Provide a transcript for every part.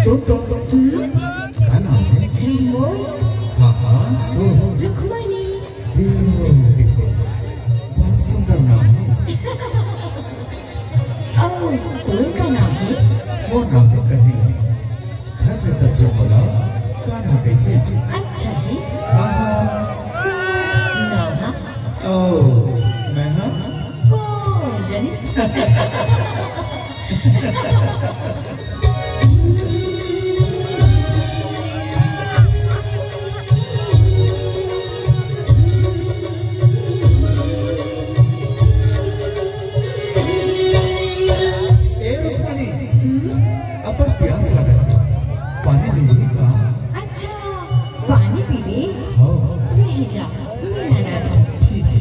तो क्या नाम है? हाँ हाँ रुक्मणी। बहुत सुंदर नाम है। कौन का नाम है? वो नाम है कन्हैया। घर में सबसे बड़ा कान्हा कहते हैं। अच्छा जी। हाँ हाँ। नाना। ओह मैं हाँ कौन जाने? अपन प्यास लगा पानी पीने का। अच्छा पानी पीने हाँ रह जा मैं ला रहा हूँ। ठीक है।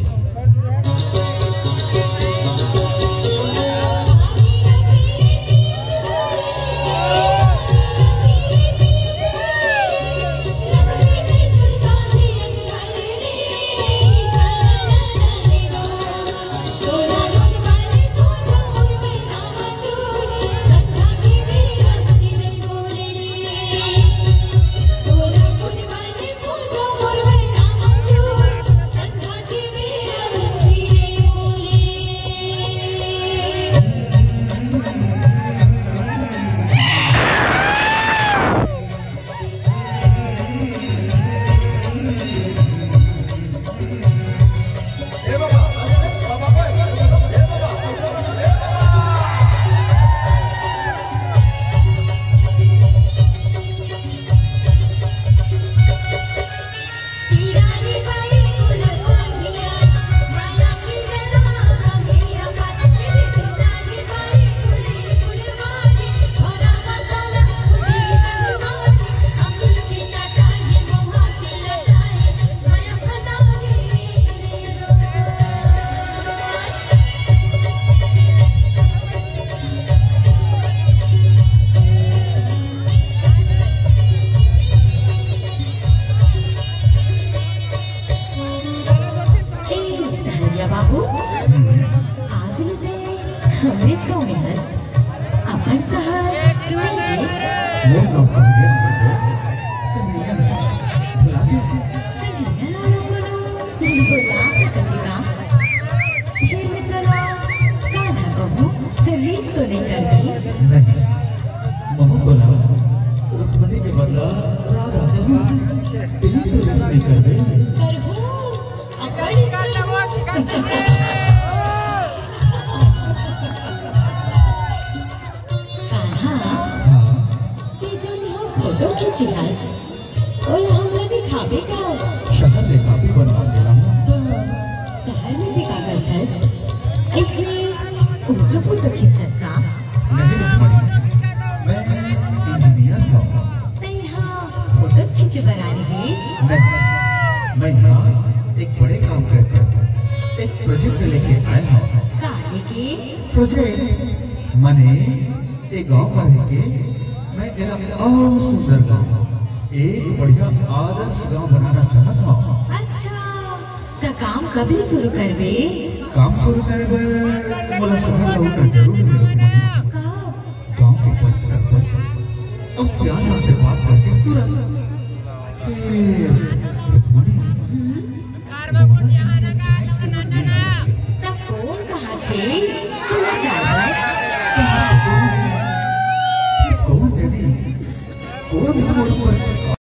बाबू आज मुझे अंग्रेज को मिलस अपन कहा वो नौ समझे कन्हैया बुला के कन्हैया लालो को बुला करेगा फिर मित्रा कान्हा बहू रीत तो नहीं करती। नहीं मोह बोला रुक्मणी के बदला राधा देवी यही तो रिश्ते नहीं कर रहे। पर हो अपन कान्हा ये जो निहो फोटो खींची है और हमरा दिखावे का शहर में काफी बनवा देना हूँ। शहर में दिखा करता है इसलिए ऊंचो फोटो खींचता का नहीं रुक्मणी मैं इंजीनियर हूँ। नहीं हाँ फोटो खींच बनानी है। नहीं मैं यहाँ एक बड़े काम करके एक प्रोजेक्ट लेके आया हूँ। काहे के प्रोजेक्ट मने एक गांव में रह के मैं तेरा और सुंदर गांव एक बढ़िया आदर्श गांव बनाना चाहता हूँ। अच्छा तो काम कभी शुरू करबे? काम शुरू करे बोला शहर लौट कर जरूर है रुक्मणी। कब? गांव के पंच सरपंच और सियाना से बात करके तुरंत फिर रुक्मणी तब कौन कहा थे तुम जाकर कौन जनी कौन हमारे ऊपर